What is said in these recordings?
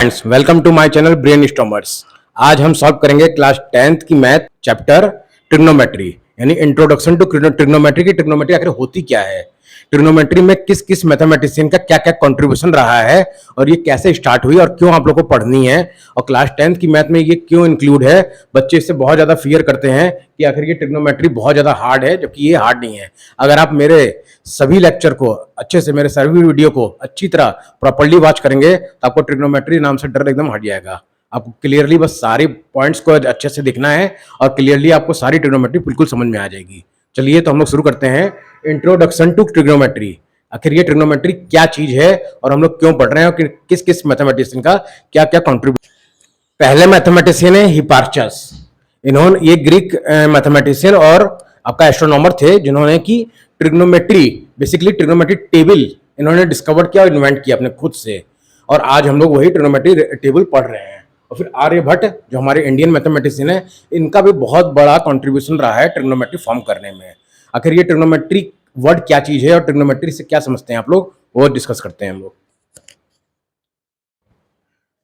Friends, welcome to my channel brain stormers. आज हम solve करेंगे क्लास 10th की मैथ चैप्टर ट्रिग्नोमेट्री, यानी इंट्रोडक्शन टू ट्रिग्नोमेट्री की ट्रिग्नोमेट्री आखिर होती क्या है, ट्रिग्नोमेट्री में किस किस मैथमेटिशियन का क्या क्या कंट्रीब्यूशन रहा है और ये कैसे स्टार्ट हुई और क्यों आप लोगों को पढ़नी है और क्लास 10th की मैथ में ये क्यों इंक्लूड है। बच्चे इससे बहुत ज्यादा फियर करते हैं कि आखिर ये ट्रिग्नोमेट्री बहुत ज्यादा हार्ड है, जबकि ये हार्ड नहीं है। अगर आप मेरे सभी लेक्चर को अच्छे से, मेरे सभी वीडियो को अच्छी तरह प्रॉपर्ली वॉच करेंगे तो आपको ट्रिग्नोमेट्री नाम से डर एकदम हट जाएगा। आपको क्लियरली बस सारे पॉइंट्स को अच्छे से देखना है और क्लियरली आपको सारी ट्रिग्नोमेट्री बिल्कुल समझ में आ जाएगी। चलिए तो हम लोग शुरू करते हैं इंट्रोडक्शन टू ट्रिग्नोमेट्री। आखिर ये ट्रिग्नोमेट्री क्या चीज है और हम लोग क्यों पढ़ रहे हैं और किस किस मैथमेटिशियन का क्या क्या कॉन्ट्रीब्यूशन। पहले मैथमेटिशियन है हिपार्चस। इन्होंने, ये ग्रीक मैथमेटिशियन और आपका एस्ट्रोनॉमर थे जिन्होंने की ट्रिग्नोमेट्री, बेसिकली ट्रिग्नोमेट्री टेबल इन्होंने डिस्कवर किया और इन्वेंट किया अपने खुद से, और आज हम लोग वही ट्रिग्नोमेट्री टेबल पढ़ रहे हैं। और फिर आर्यभट्ट जो हमारे इंडियन मैथमेटिशियन है, इनका भी बहुत बड़ा कंट्रीब्यूशन रहा है ट्रिग्नोमेट्री फॉर्म करने में। आखिर ये ट्रिग्नोमेट्री वर्ड क्या चीज है और ट्रिग्नोमेट्री से क्या समझते हैं आप लोग, वो डिस्कस करते हैं हम लोग।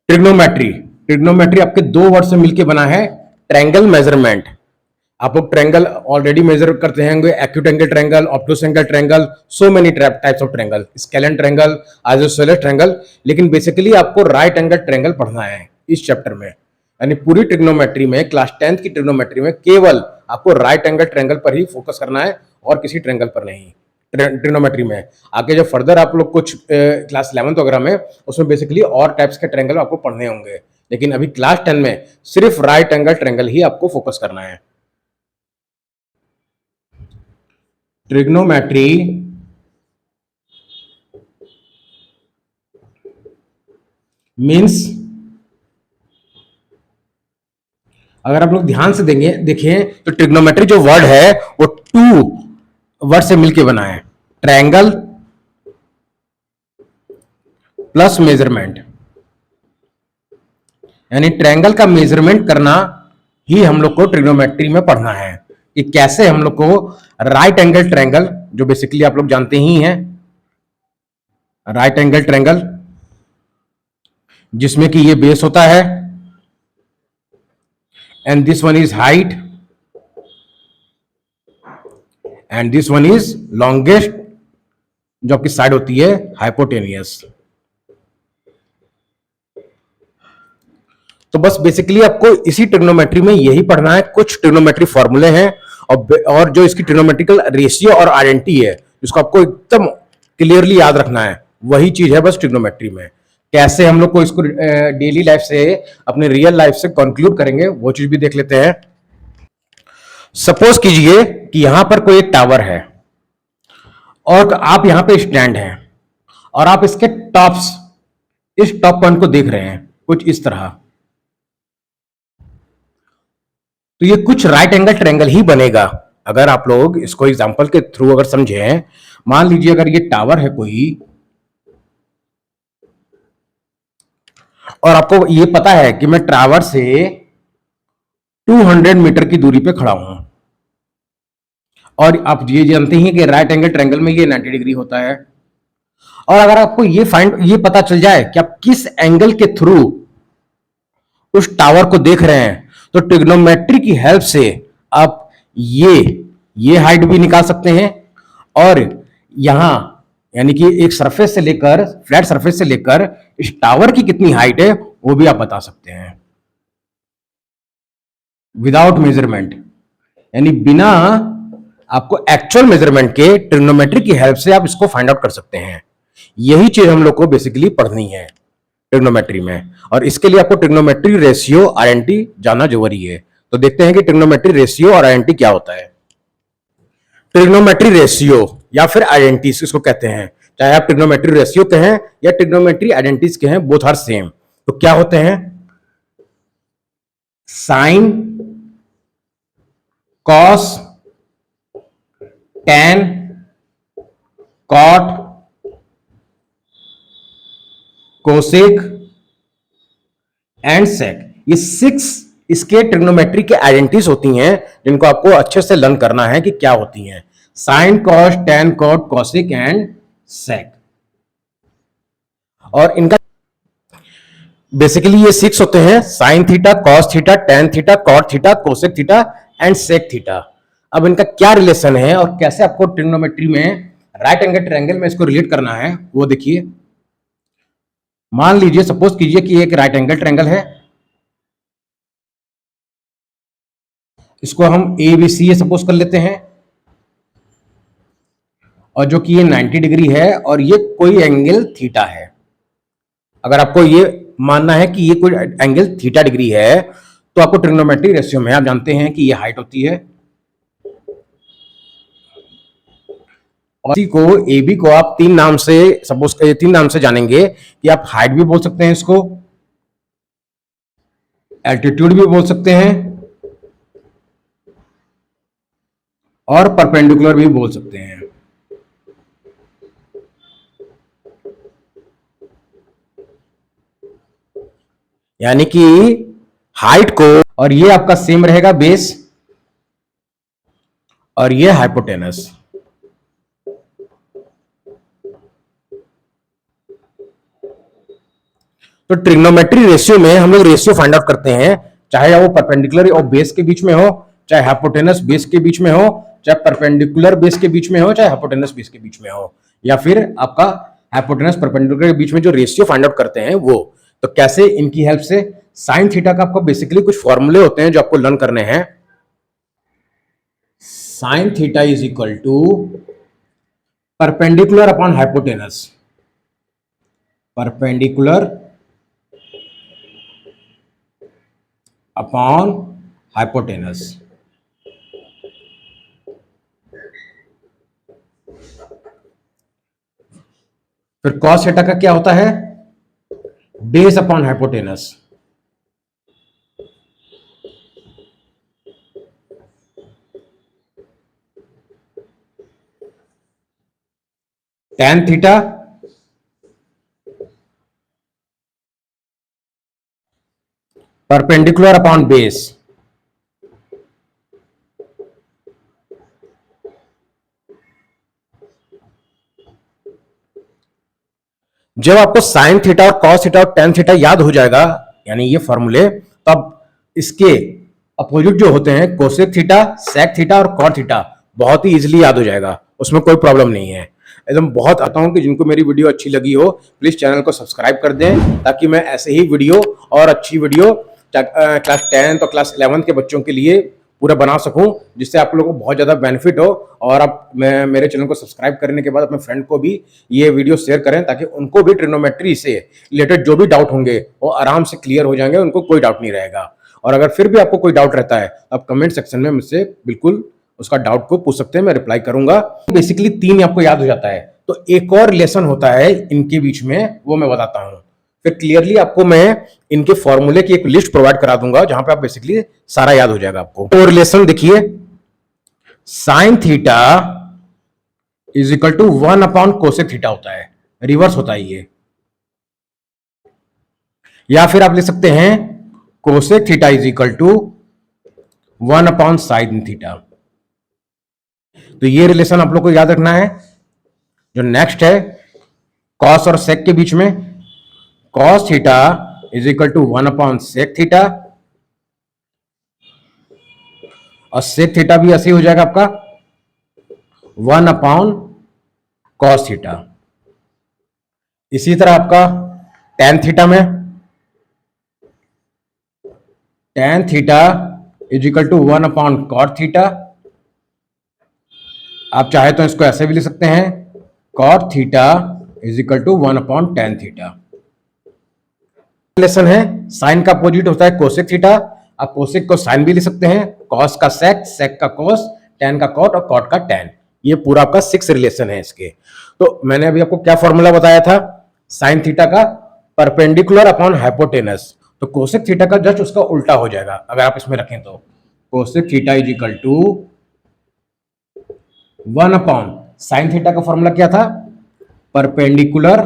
ट्रिग्नोमेट्री आपके दो वर्ड से मिलकर बना है, ट्रायंगल मेजरमेंट। आप लोग ट्रायंगल ऑलरेडी मेजर करते होंगे, acute angle triangle, obtuse angle triangle, so many types of triangle, scalene triangle, isosceles triangle. लेकिन बेसिकली आपको राइट एंगल ट्रायंगल पढ़ना है इस चैप्टर में, यानी पूरी ट्रिग्नोमेट्री में, क्लास 10th की ट्रिग्नोमेट्री में केवल आपको राइट एंगल ट्रायंगल पर ही फोकस करना है और किसी ट्रायंगल पर नहीं। ट्रिग्नोमेट्री में आगे जब फर्दर आप लोग कुछ क्लास 11th वगैरह में, उसमें बेसिकली और टाइप्स के ट्रायंगल आपको पढ़ने होंगे, लेकिन अभी क्लास 10 में सिर्फ राइट एंगल ट्रायंगल ही आपको फोकस करना है। ट्रिग्नोमेट्री मीन्स, अगर आप लोग ध्यान से देखें तो ट्रिग्नोमेट्री जो वर्ड है वो टू वर्ड से मिलके बना है, ट्रायंगल प्लस मेजरमेंट। यानी ट्रायंगल का मेजरमेंट करना ही हम लोग को ट्रिग्नोमेट्री में पढ़ना है कि कैसे हम लोग को राइट एंगल ट्रायंगल, जो बेसिकली आप लोग जानते ही हैं, राइट एंगल ट्रायंगल जिसमें कि ये बेस होता है and this one is height and this one is longest, जो आपकी साइड होती है हाइपोटेनियस। तो बस बेसिकली आपको इसी ट्रिग्नोमेट्री में यही पढ़ना है। कुछ ट्रिग्नोमेट्री फॉर्मूले हैं और जो इसकी ट्रिग्नोमेट्रिकल रेशियो और आइडेंटिटी है, जिसको आपको एकदम क्लियरली याद रखना है, वही चीज है बस ट्रिग्नोमेट्री में। कैसे हम लोग को इसको डेली लाइफ से, अपने रियल लाइफ से कंक्लूड करेंगे, वो चीज भी देख लेते हैं। सपोज कीजिए कि यहां पर कोई एक टावर है और आप यहां पे स्टैंड हैं और आप इसके टॉप्स, इस टॉप पॉइंट को देख रहे हैं कुछ इस तरह, तो ये कुछ राइट एंगल ट्रायंगल ही बनेगा। अगर आप लोग इसको एग्जांपल के थ्रू अगर समझें, मान लीजिए अगर ये टावर है कोई, और आपको ये पता है कि मैं टावर से 200 मीटर की दूरी पे खड़ा हूं, और आप ये जानते हैं कि राइट एंगल ट्रायंगल में ये 90 डिग्री होता है, और अगर आपको ये पता चल जाए कि आप किस एंगल के थ्रू उस टावर को देख रहे हैं, तो ट्रिग्नोमेट्री की हेल्प से आप ये हाइट भी निकाल सकते हैं, और यहां यानी कि एक सरफेस से लेकर, फ्लैट सरफेस से लेकर इस टावर की कितनी हाइट है वो भी आप बता सकते हैं विदाउट मेजरमेंट, यानी बिना आपको एक्चुअल मेजरमेंट के ट्रिग्नोमेट्री की हेल्प से आप इसको फाइंड आउट कर सकते हैं। यही चीज हम लोग को बेसिकली पढ़नी है ट्रिग्नोमेट्री में, और इसके लिए आपको ट्रिग्नोमेट्री रेशियो आइडेंटिटी जानना जरूरी है। तो देखते हैं कि ट्रिग्नोमेट्री रेशियो और आइडेंटिटी क्या होता है। ट्रिग्नोमेट्री रेशियो या फिर आइडेंटिटीज इसको कहते हैं, चाहे आप ट्रिग्नोमेट्री रेशियो कहें या ट्रिग्नोमेट्री आइडेंटिटीज कहें, बोथ आर सेम। तो क्या होते हैं, sine, cos, tan, cot, cosec and sec, ये 6 इसके ट्रिग्नोमेट्री के आइडेंटिटीज होती हैं, जिनको आपको अच्छे से लर्न करना है कि क्या होती हैं। Sine, cos, tan, cot, cosec and sec. और इनका बेसिकली ये 6 होते हैं, sine theta, cos theta, tan theta, cot theta, cosec theta and sec theta. अब इनका क्या रिलेशन है और कैसे आपको ट्रिग्नोमेट्री में राइट एंगल ट्रायंगल में इसको रिलेट करना है वो देखिए। मान लीजिए, सपोज कीजिए कि एक राइट एंगल ट्रायंगल है, इसको हम ए बी सी सपोज कर लेते हैं, और जो कि ये 90 डिग्री है और ये कोई एंगल थीटा है। अगर आपको ये मानना है कि ये कोई एंगल थीटा डिग्री है तो आपको ट्रिग्नोमेट्री रेशियो में आप जानते हैं कि ये हाइट होती है, और इसी को ए बी को आप तीन नाम से सपोज तीन नाम से जानेंगे कि आप हाइट भी बोल सकते हैं, इसको एल्टीट्यूड भी बोल सकते हैं, और परपेंडिकुलर भी बोल सकते हैं। यानी कि हाइट को, और ये आपका सेम रहेगा बेस, और ये हाइपोटेनस। तो ट्रिग्नोमेट्री रेशियो में हम लोग रेशियो फाइंड आउट करते हैं, चाहे वो परपेंडिकुलर और बेस के बीच में हो, चाहे हाइपोटेनस बेस के बीच में हो, चाहे परपेंडिकुलर बेस के बीच में हो, चाहे हाइपोटेनस बेस के बीच में हो, या फिर आपका हाइपोटेनस परपेंडिकुलर के बीच में जो रेशियो फाइंड आउट करते हैं वो। तो कैसे, इनकी हेल्प से साइन थीटा का आपको बेसिकली कुछ फॉर्मूले होते हैं जो आपको लर्न करने हैं। Sine theta is equal to perpendicular upon hypotenuse, perpendicular upon hypotenuse. फिर कॉस थीटा का क्या होता है, base upon hypotenuse. Tan theta perpendicular upon base. जब आपको साइन थीटा और कॉस थीटा और टेन थीटा याद हो जाएगा, यानी ये फॉर्मूले, तब इसके अपोजिट जो होते हैं कोसेक थीटा, सेक थीटा और कॉट थीटा बहुत ही इजीली याद हो जाएगा, उसमें कोई प्रॉब्लम नहीं है। एकदम बहुत आता हूं कि जिनको मेरी वीडियो अच्छी लगी हो प्लीज चैनल को सब्सक्राइब कर दें, ताकि मैं ऐसे ही वीडियो और अच्छी वीडियो क्लास 10 और क्लास 11 के बच्चों के लिए पूरा बना सकूं, जिससे आप लोगों को बहुत ज़्यादा बेनिफिट हो। और आप मेरे चैनल को सब्सक्राइब करने के बाद अपने फ्रेंड को भी ये वीडियो शेयर करें, ताकि उनको भी ट्रिग्नोमेट्री से रिलेटेड जो भी डाउट होंगे वो आराम से क्लियर हो जाएंगे, उनको कोई डाउट नहीं रहेगा। और अगर फिर भी आपको कोई डाउट रहता है आप कमेंट सेक्शन में मुझसे बिल्कुल उसका डाउट को पूछ सकते हैं, मैं रिप्लाई करूंगा। बेसिकली तीन आपको याद हो जाता है, तो एक और रिलेशन होता है इनके बीच में, वो मैं बताता हूं। फिर क्लियरली आपको मैं इनके फॉर्मूले की एक लिस्ट प्रोवाइड करा दूंगा, जहां पे आप बेसिकली सारा याद हो जाएगा आपको। तो रिलेशन देखिए, sine theta is equal to 1 upon cosec theta होता है, रिवर्स होता है ये। या फिर आप ले सकते हैं cosec theta is equal to 1 upon sine theta. तो ये रिलेशन आप लोग को याद रखना है। जो नेक्स्ट है कॉस और सेक के बीच में, cos theta is equal to 1 upon sec theta, और सेक थीटा भी ऐसे ही हो जाएगा आपका 1 अपॉन कॉस थीटा। इसी तरह आपका टेन थीटा में, tan theta is equal to 1 upon cot theta. आप चाहे तो इसको ऐसे भी लिख सकते हैं, cot theta is equal to 1 upon tan theta. Relation है, साइन का अपोजिट होता है कोसेक थीटा, आप कोसेक को साइन भी लिख सकते हैं, कॉस का सेक, सेक का कॉस, टेन का कॉट और कॉट का टेन। ये पूरा आपका 6 रिलेशन है इसके। तो मैंने अभी आपको क्या फॉर्मूला बताया था, साइन थीटा का परपेंडिकुलर अपॉन हाइपोटेनस, तो कोसेक थीटा का जस्ट उसका उल्टा हो जाएगा अगर आप इसमें रखें तो। Cosec theta is equal to 1 upon sine theta का फॉर्मूला क्या था, परपेंडिकुलर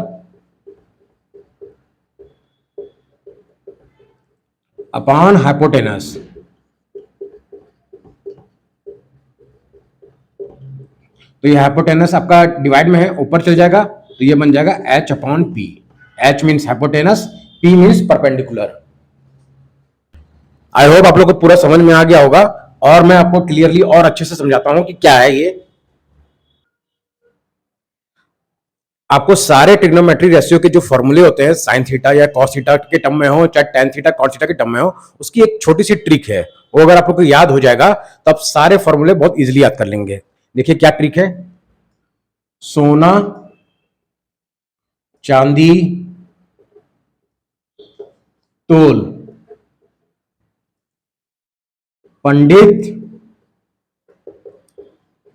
अपॉन हाइपोटेनस। तो ये हाइपोटेनस आपका डिवाइड में है, ऊपर चल जाएगा, तो ये बन जाएगा h upon P. h means hypotenuse, P means perpendicular. I hope आप लोग को पूरा समझ में आ गया होगा, और मैं आपको क्लियरली और अच्छे से समझाता हूं कि क्या है ये। आपको सारे ट्रिग्नोमेट्री रेशियो के जो फॉर्मूले होते हैं, साइन थीटा या कॉस थीटा के टर्म में हो, चाहे टेन थीटा कॉस थीटा के टर्म में हो, उसकी एक छोटी सी ट्रिक है। वो अगर आप लोग को याद हो जाएगा तो आप सारे फॉर्मूले बहुत इजीली याद कर लेंगे। देखिए क्या ट्रिक है। सोना, चांदी, तोल, पंडित,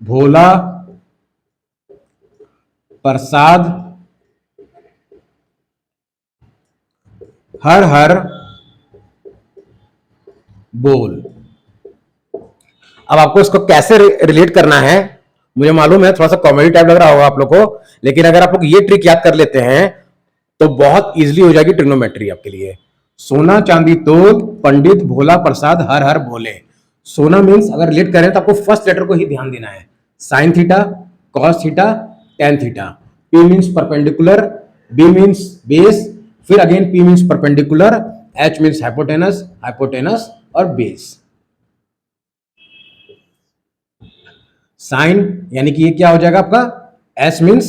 भोला, प्रसाद, हर हर बोल। अब आपको इसको कैसे रिलेट करना है, मुझे मालूम है थोड़ा सा कॉमेडी टाइप लग रहा होगा आप लोग को, लेकिन अगर आप लोग ये ट्रिक याद कर लेते हैं तो बहुत इजीली हो जाएगी ट्रिग्नोमेट्री आपके लिए। सोना, चांदी, तोल, पंडित, भोला, प्रसाद, हर हर बोले। सोना मीन्स अगर रिलेट करें तो आपको फर्स्ट लेटर को ही ध्यान देना है। Sine theta, cos theta, tan theta. P means perpendicular, B means base, फिर again P means perpendicular, H means hypotenuse, hypotenuse और बेस। साइन यानी कि ये क्या हो जाएगा आपका, S means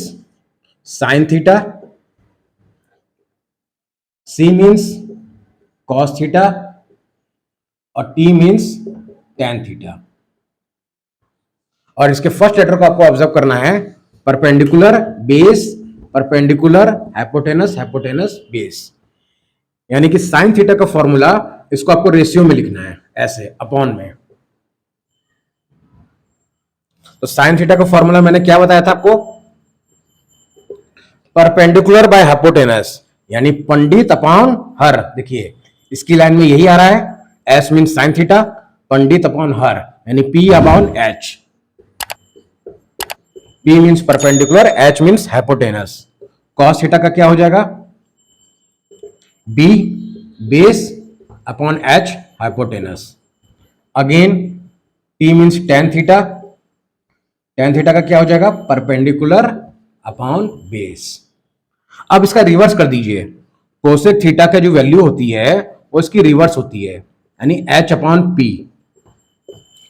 sine theta, C means cos theta और टी मीन्स टेन थीटा। और इसके फर्स्ट लेटर को आपको ऑब्जर्व करना है, perpendicular, base, perpendicular, hypotenuse, hypotenuse, base. यानी कि साइन थीटा का फॉर्मूला इसको आपको रेशियो में लिखना है, ऐसे अपॉन में। तो साइन थीटा का फॉर्मूला मैंने क्या बताया था आपको, परपेंडिकुलर बाय हाइपोटेनस, यानी पंडित अपॉन हर। देखिए इसकी लाइन में यही आ रहा है, एस मीन साइन थीटा, पंडित अपॉन हर, यानी P upon H. P means perpendicular, H means hypotenuse. Cos theta का क्या हो जाएगा, B base upon H hypotenuse. Again T means tan theta, tan theta का क्या हो जाएगा, परपेंडिकुलर अपॉन बेस। अब इसका रिवर्स कर दीजिए, कोसेक थीटा का जो वैल्यू होती है वो इसकी रिवर्स होती है, यानी H upon P,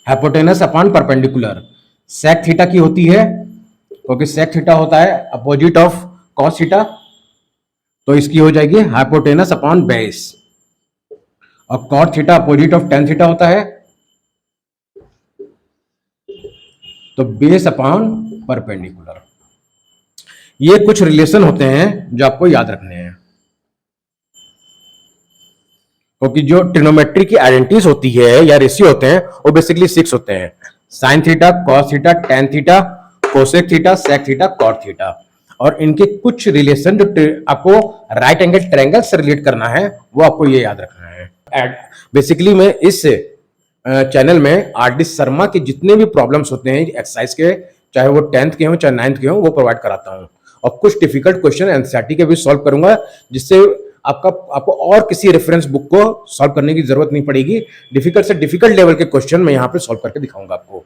hypotenuse upon perpendicular. Sec theta की होती है, क्योंकि सेक थीटा होता है अपोजिट ऑफ कॉस थीटा, तो इसकी हो जाएगी हाइपोटेनस अपॉन बेस। और cot theta opposite of tan theta होता है, तो बेस अपॉन परपेंडिकुलर। ये कुछ रिलेशन होते हैं जो आपको याद रखने हैं, क्योंकि जो ट्रिग्नोमेट्री की आइडेंटिटीज होती है या रेशियो होते हैं वो बेसिकली 6 होते हैं, sine theta, cos theta, tan theta, cosec theta, sec theta, cot theta. और इनके कुछ रिलेशन जो आपको राइट एंगल ट्रायंगल से रिलेट करना है वो आपको ये याद रखना है। बेसिकली मैं इस चैनल में आर.डी. शर्मा के जितने भी प्रॉब्लम्स होते हैं एक्सरसाइज के, चाहे वो 10th के हों चाहे 9th के हों, वो प्रोवाइड कराता हूँ। और कुछ डिफिकल्ट क्वेश्चन एनसीईआरटी के भी सॉल्व करूंगा, जिससे आपको और किसी रेफरेंस बुक को सॉल्व करने की जरूरत नहीं पड़ेगी। डिफिकल्ट से डिफिकल्ट लेवल के क्वेश्चन मैं यहाँ पे सॉल्व करके दिखाऊंगा आपको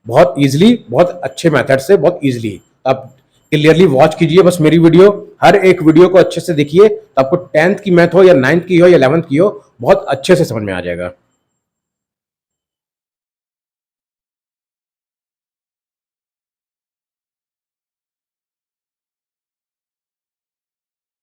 बहुत इजीली, बहुत अच्छे मेथड से, बहुत इजीली। आप क्लियरली वॉच कीजिए बस मेरी वीडियो, हर एक वीडियो को अच्छे से देखिए, तो आपको 10th की मैथ हो या 9th की हो या 11th की हो, बहुत अच्छे से समझ में आ जाएगा।